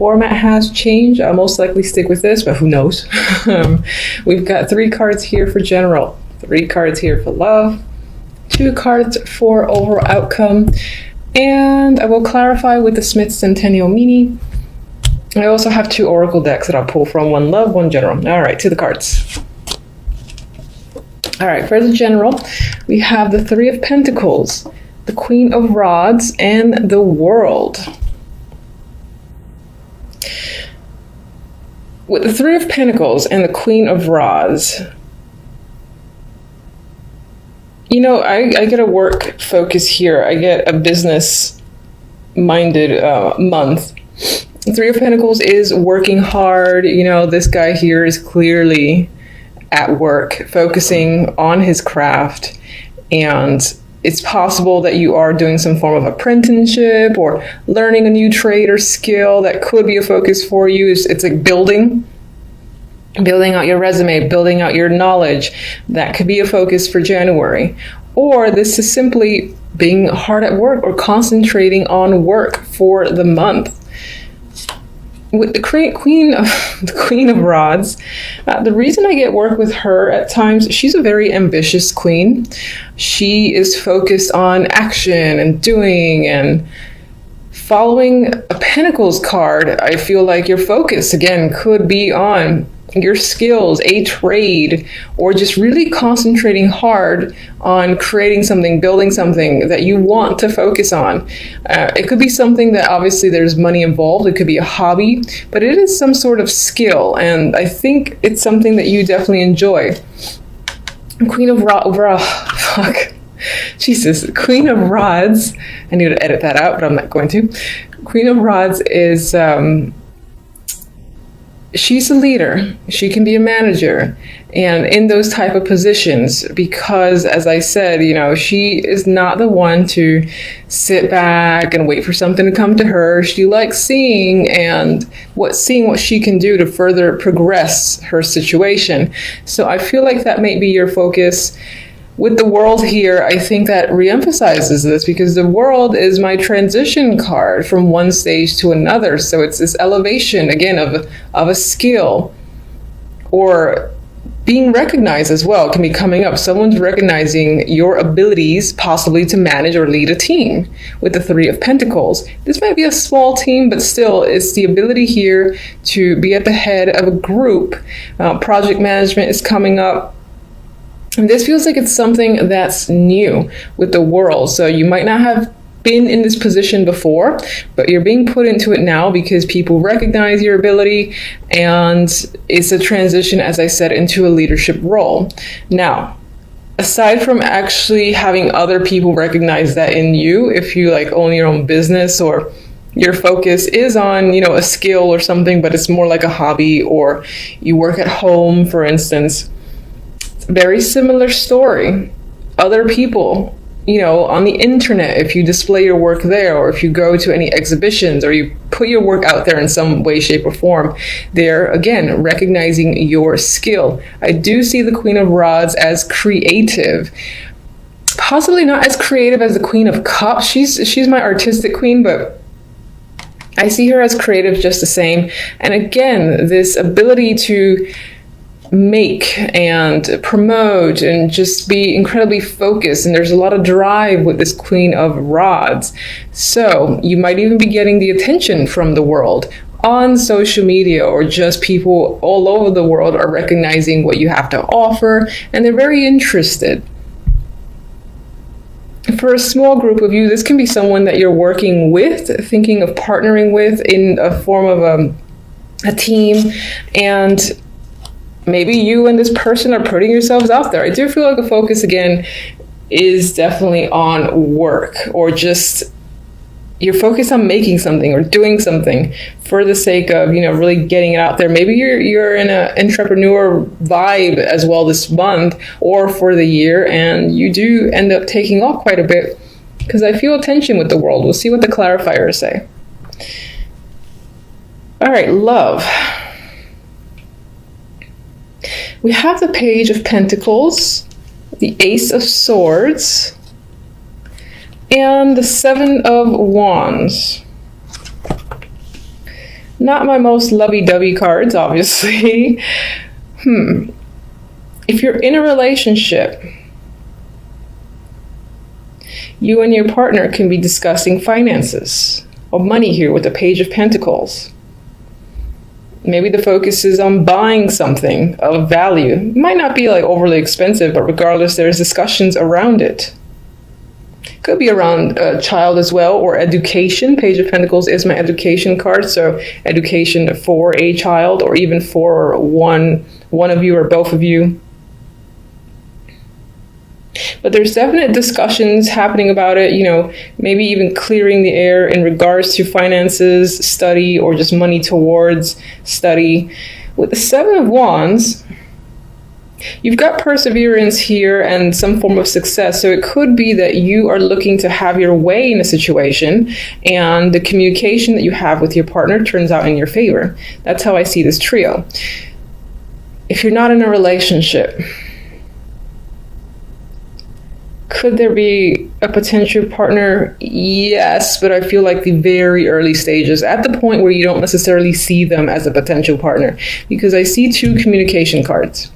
format has changed. I'll most likely stick with this, but who knows? We've got 3 cards here for general, 3 cards here for love, 2 cards for overall outcome, and I will clarify with the Smith Centennial Mini. I also have 2 oracle decks that I'll pull from, 1 love, 1 general. All right, to the cards. All right, for the general, we have the 3 of Pentacles, the Queen of Rods, and the World. With the 3 of Pentacles and the Queen of Rods, you know, I get a work focus here. I get a business-minded month. 3 of Pentacles is working hard. You know, this guy here is clearly at work, focusing on his craft, and it's possible that you are doing some form of apprenticeship or learning a new trade or skill that could be a focus for you. It's like building out your resume, building out your knowledge. That could be a focus for January. Or this is simply being hard at work or concentrating on work for the month. With the Queen of Rods, the reason I get work with her at times, she's a very ambitious queen. She is focused on action and doing and following a Pentacles card. I feel like your focus, again, could be on your skills, a trade, or just really concentrating hard on creating something, building something that you want to focus on. It could be something that obviously there's money involved. It could be a hobby, but it is some sort of skill, and I think it's something that you definitely enjoy. Queen of Queen of Rods. I need to edit that out, but I'm not going to. Queen of Rods is she's a leader. She can be a manager, and in those type of positions, because as I said, you know, she is not the one to sit back and wait for something to come to her. She likes seeing what she can do to further progress her situation. So I feel like that may be your focus. With the World here, I think that reemphasizes this, because the World is my transition card from one stage to another. So it's this elevation, again, of a skill, or being recognized as well. It can be coming up. Someone's recognizing your abilities, possibly to manage or lead a team with the 3 of Pentacles. This might be a small team, but still, it's the ability here to be at the head of a group. Project management is coming up. And this feels like it's something that's new with the World. So you might not have been in this position before, but you're being put into it now because people recognize your ability, and it's a transition, as I said, into a leadership role. Now, aside from actually having other people recognize that in you, if you like own your own business, or your focus is on, you know, a skill or something, but it's more like a hobby, or you work at home, for instance, very similar story. Other people, you know, on the internet, if you display your work there, or if you go to any exhibitions, or you put your work out there in some way, shape, or form, they're, again, recognizing your skill. I do see the Queen of Rods as creative. Possibly not as creative as the Queen of Cups. She's my artistic queen, but I see her as creative just the same. And again, this ability to make and promote and just be incredibly focused, and there's a lot of drive with this Queen of Rods. So you might even be getting the attention from the World on social media, or just people all over the world are recognizing what you have to offer, and they're very interested. For a small group of you, this can be someone that you're working with, thinking of partnering with in a form of a team, and maybe you and this person are putting yourselves out there. I do feel like a focus, again, is definitely on work, or just you're focused on making something or doing something for the sake of, you know, really getting it out there. Maybe you're in an entrepreneur vibe as well this month or for the year, and you do end up taking off quite a bit, because I feel tension with the World. We'll see what the clarifiers say. All right, love. We have the Page of Pentacles, the Ace of Swords, and the 7 of Wands. Not my most lovey-dovey cards, obviously. If you're in a relationship, you and your partner can be discussing finances or money here with the Page of Pentacles. Maybe the focus is on buying something of value. It might not be like overly expensive, but regardless, there's discussions around it. Could be around a child as well, or education. Page of Pentacles is my education card, so education for a child, or even for one of you or both of you. But there's definite discussions happening about it, you know, maybe even clearing the air in regards to finances, study, or just money towards study. With the Seven of Wands, you've got perseverance here and some form of success. So it could be that you are looking to have your way in a situation, and the communication that you have with your partner turns out in your favor. That's how I see this trio. If you're not in a relationship, could there be a potential partner? Yes, but I feel like the very early stages, at the point where you don't necessarily see them as a potential partner, because I see two communication cards.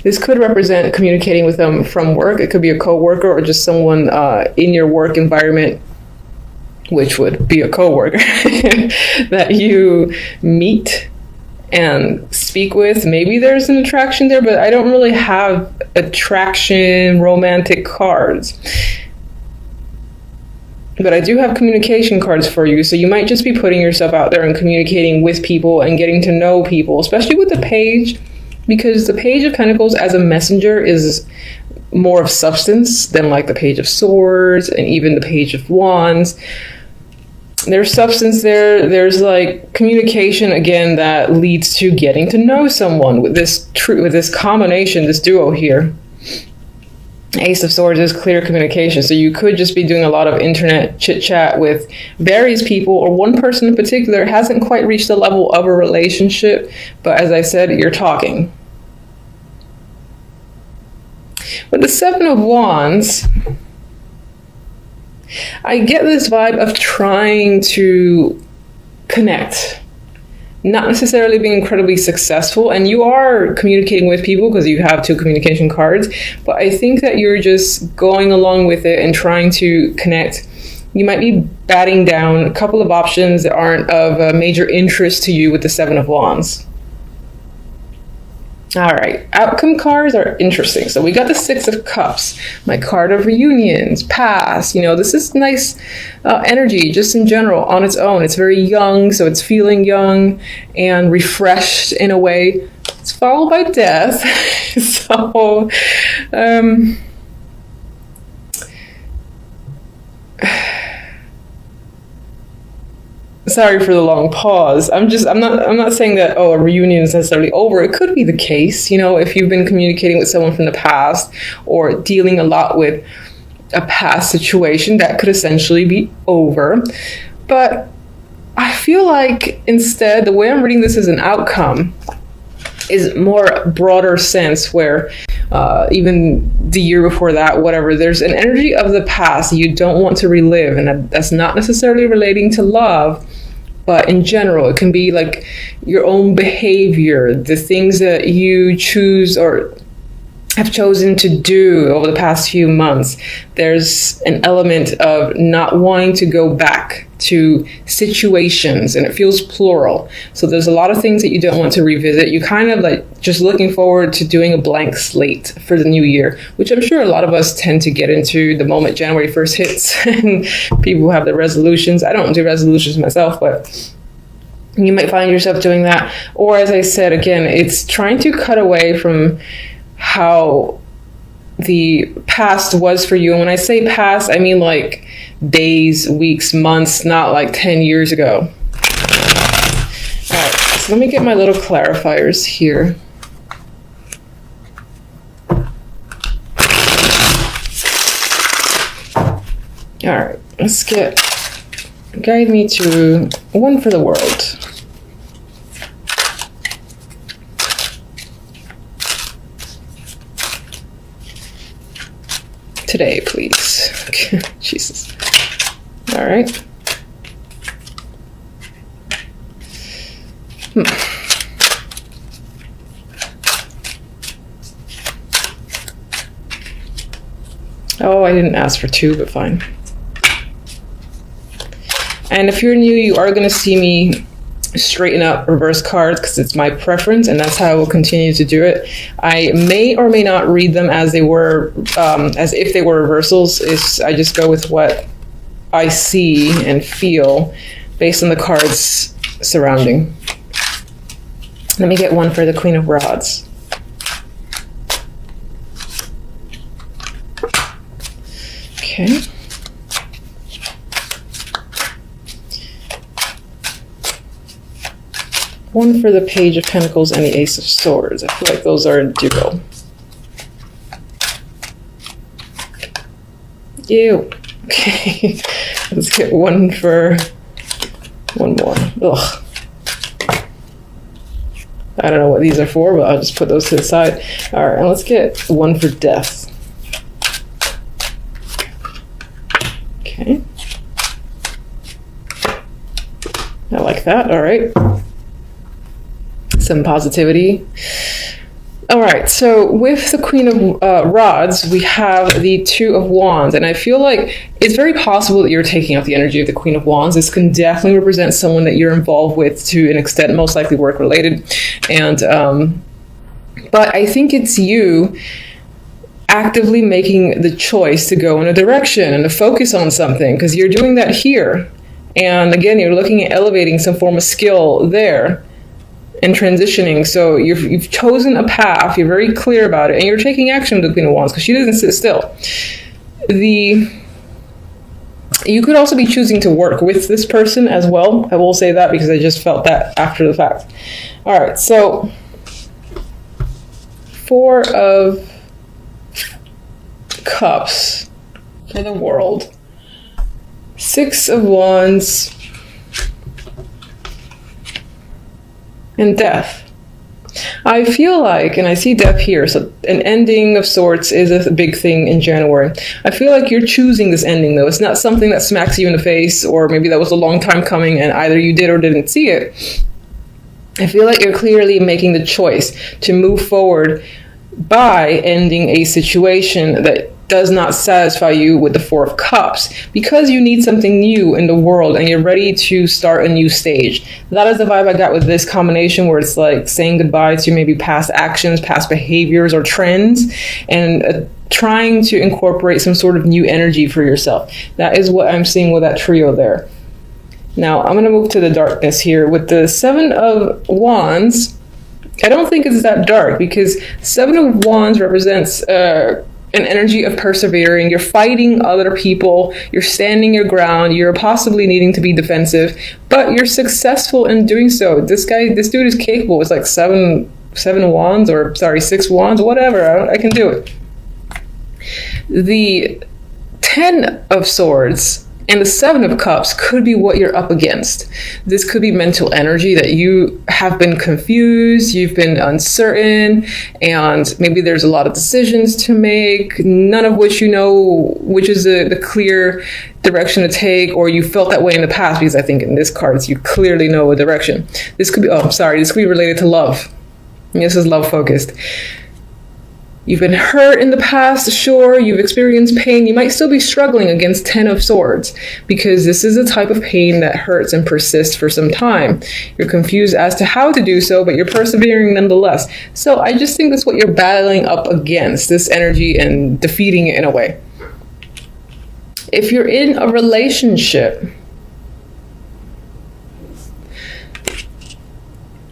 This could represent communicating with them from work. It could be a coworker or just someone in your work environment, which would be a coworker that you meet and speak with. Maybe there's an attraction there, but I don't really have attraction romantic cards. But I do have communication cards for you, so you might just be putting yourself out there and communicating with people and getting to know people, especially with the Page, because the Page of Pentacles as a messenger is more of substance than like the Page of Swords and even the Page of Wands. There's substance there. There's like communication again that leads to getting to know someone with this combination, this duo here. Ace of Swords is clear communication. So you could just be doing a lot of internet chit chat with various people, or one person in particular hasn't quite reached the level of a relationship, but as I said, you're talking. With the Seven of Wands, I get this vibe of trying to connect, not necessarily being incredibly successful, and you are communicating with people because you have two communication cards, but I think that you're just going along with it and trying to connect. You might be batting down a couple of options that aren't of major interest to you with the Seven of Wands. All right, outcome cards are interesting. So we got the Six of Cups, my card of reunions, past. You know, this is nice energy just in general on its own. It's very young, so it's feeling young and refreshed in a way. It's followed by death. So, sorry for the long pause. I'm not saying that, oh, a reunion is necessarily over. It could be the case, you know, if you've been communicating with someone from the past or dealing a lot with a past situation, that could essentially be over. But I feel like instead, the way I'm reading this as an outcome is more broader sense, where even the year before that, whatever, there's an energy of the past you don't want to relive, and that's not necessarily relating to love, but in general, it can be like your own behavior, the things that you choose or have chosen to do over the past few months. There's an element of not wanting to go back to situations, and it feels plural. So there's a lot of things that you don't want to revisit. You kind of like just looking forward to doing a blank slate for the new year, which I'm sure a lot of us tend to get into the moment January 1st hits and people have their resolutions. I don't do resolutions myself, but you might find yourself doing that. Or as I said, again, it's trying to cut away from how the past was for you. And when I say past, I mean like days, weeks, months, not like 10 years ago. All right, so let me get my little clarifiers here. All right, let's guide me to one for the world. Today, please. Jesus. All right. Oh, I didn't ask for 2, but fine. And if you're new, you are going to see me straighten up reverse cards because it's my preference, and that's how I will continue to do it. I may or may not read them as they were, as if they were reversals. I just go with what I see and feel based on the cards surrounding. Let me get one for the Queen of Rods. Okay. One for the Page of Pentacles and the Ace of Swords. I feel like those are a duo. Ew. Okay. Let's get one for one more. Ugh. I don't know what these are for, but I'll just put those to the side. All right, and let's get one for Death. Okay. I like that. All right. Some positivity. All right, so with the Queen of Rods, we have the Two of Wands, and I feel like it's very possible that you're taking out the energy of the Queen of Wands. This can definitely represent someone that you're involved with to an extent, most likely work-related. And but I think it's you actively making the choice to go in a direction and to focus on something, because you're doing that here. And again, you're looking at elevating some form of skill there and transitioning. So you've chosen a path, you're very clear about it, and you're taking action with the Queen of Wands because she doesn't sit still. You could also be choosing to work with this person as well. I will say that because I just felt that after the fact. All right, so 4 of Cups for the World. 6 of Wands. And Death. I feel like, and I see Death here, so an ending of sorts is a big thing in January. I feel like you're choosing this ending, though. It's not something that smacks you in the face, or maybe that was a long time coming and either you did or didn't see it. I feel like you're clearly making the choice to move forward by ending a situation that does not satisfy you with the 4 of Cups, because you need something new in the world and you're ready to start a new stage. That is the vibe I got with this combination, where it's like saying goodbye to maybe past actions, past behaviors or trends, and trying to incorporate some sort of new energy for yourself. That is what I'm seeing with that trio there. Now I'm going to move to the darkness here with the 7 of Wands. I don't think it's that dark, because 7 of Wands represents an energy of persevering. You're fighting other people, you're standing your ground, you're possibly needing to be defensive, but you're successful in doing so. This dude is capable. It's like 7 wands, or sorry, 6 wands, whatever. I can do it. The 10 of Swords and the 7 of Cups could be what you're up against. This could be mental energy that you have been confused, you've been uncertain, and maybe there's a lot of decisions to make, none of which you know which is the clear direction to take, or you felt that way in the past, because I think in this card, you clearly know a direction. This could be, this could be related to love. This is love focused. You've been hurt in the past, sure, you've experienced pain. You might still be struggling against 10 of Swords, because this is a type of pain that hurts and persists for some time. You're confused as to how to do so, but you're persevering nonetheless. So I just think that's what you're battling up against, this energy, and defeating it in a way. If you're in a relationship,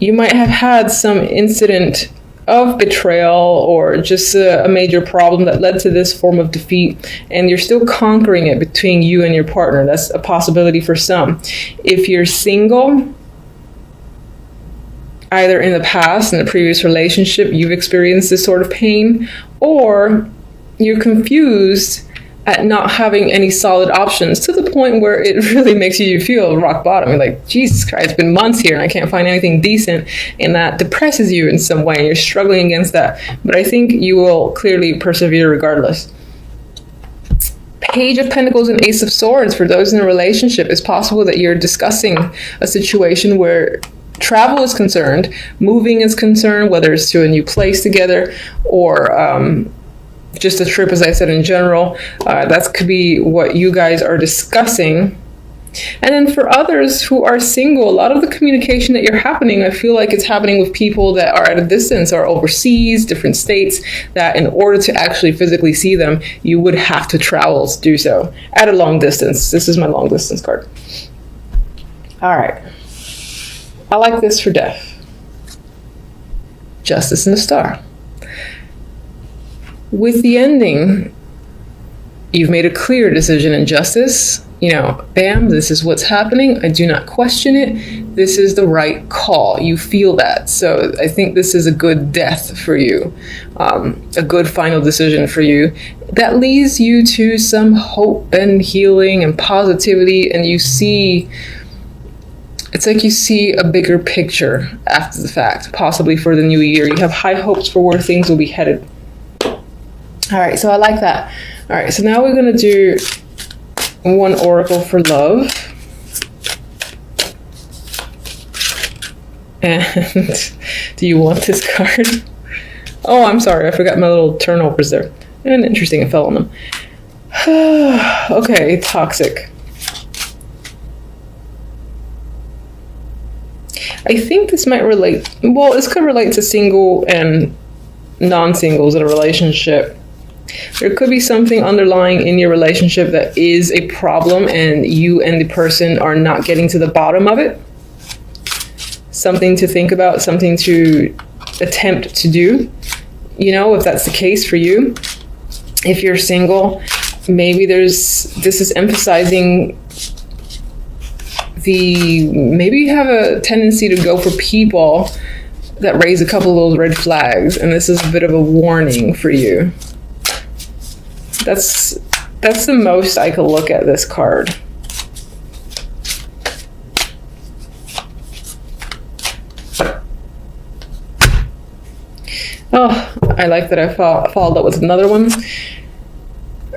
you might have had some incident of betrayal, or just a major problem that led to this form of defeat, and you're still conquering it between you and your partner. That's a possibility for some. If you're single, either in the past, in a previous relationship, you've experienced this sort of pain, or you're confused at not having any solid options, to the point where it really makes you feel rock bottom. You're like, Jesus Christ, it's been months here and I can't find anything decent, and that depresses you in some way, and you're struggling against that. But I think you will clearly persevere regardless. Page of Pentacles and Ace of Swords, for those in a relationship, it's possible that you're discussing a situation where travel is concerned, moving is concerned, whether it's to a new place together or just a trip, as I said, in general, that could be what you guys are discussing. And then for others who are single, a lot of the communication that you're happening, I feel like it's happening with people that are at a distance or overseas, different states, that in order to actually physically see them, you would have to travel to do so at a long distance. This is my long distance card. All right. I like this for death. Justice and the Star. With the ending, you've made a clear decision in justice. You know, bam, this is what's happening. I do not question it. This is the right call. You feel that. So I think this is a good death for you, a good final decision for you that leads you to some hope and healing and positivity. And you see, it's like you see a bigger picture after the fact, possibly for the new year. You have high hopes for where things will be headed. All right, so I like that. All right, so now we're going to do one oracle for love. And do you want this card? Oh, I'm sorry, I forgot my little turnovers there. And interesting, it fell on them. Okay, toxic. I think this might relate, well, this could relate to single and non-singles in a relationship. There could be something underlying in your relationship that is a problem and you and the person are not getting to the bottom of it. Something to think about, something to attempt to do. You know, if that's the case for you. If you're single, maybe this is emphasizing maybe you have a tendency to go for people that raise a couple of those red flags, and this is a bit of a warning for you. That's the most I could look at this card. Oh, I like that I followed up with another one.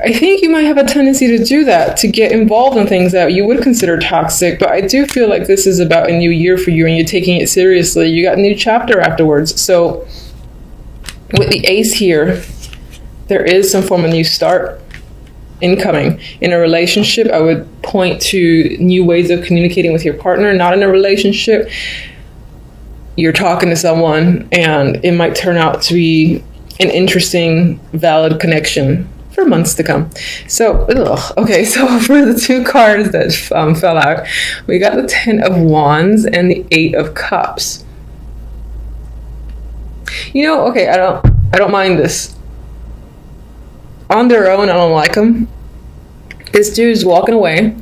I think you might have a tendency to do that, to get involved in things that you would consider toxic, but I do feel like this is about a new year for you and you're taking it seriously. You got a new chapter afterwards. So with the ace here, there is some form of new start incoming. In a relationship, I would point to new ways of communicating with your partner. Not in a relationship, you're talking to someone and it might turn out to be an interesting, valid connection for months to come. So, okay, so for the two cards that fell out, we got the 10 of Wands and the 8 of Cups. You know, okay, I don't mind this. On their own, I don't like them. This dude's walking away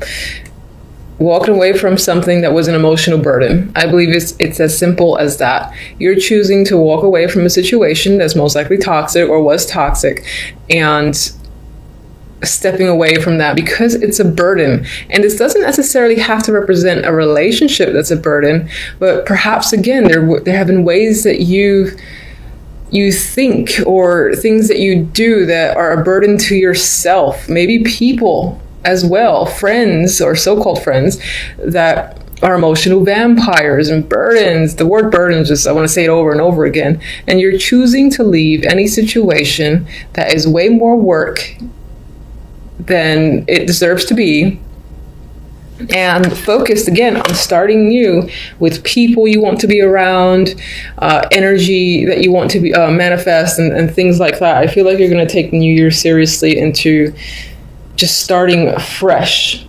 from something that was an emotional burden. I believe it's as simple as that. You're choosing to walk away from a situation that's most likely toxic or was toxic, and stepping away from that because it's a burden. And this doesn't necessarily have to represent a relationship that's a burden, but perhaps again there have been ways that you think or things that you do that are a burden to yourself. Maybe people as well, friends or so-called friends that are emotional vampires and burdens. The word burden, I want to say it over and over again. And you're choosing to leave any situation that is way more work than it deserves to be, and focused again on starting new with people you want to be around, energy that you want to be manifest, and things like that. I feel like you're going to take the new year seriously into just starting fresh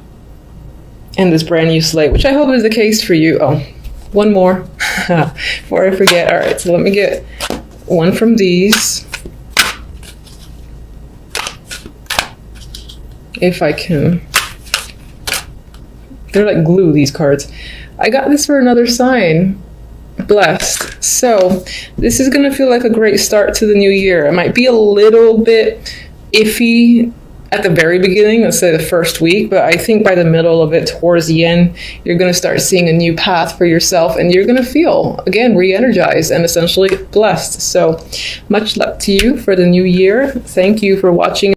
in this brand new slate, which I hope is the case for you. Oh, one more before I forget. All right, so let me get one from these. If I can. They're like glue, these cards. I got this for another sign. Blessed. So this is going to feel like a great start to the new year. It might be a little bit iffy at the very beginning, let's say the first week, but I think by the middle of it, towards the end, you're going to start seeing a new path for yourself, and you're going to feel, again, re-energized and essentially blessed. So much luck to you for the new year. Thank you for watching.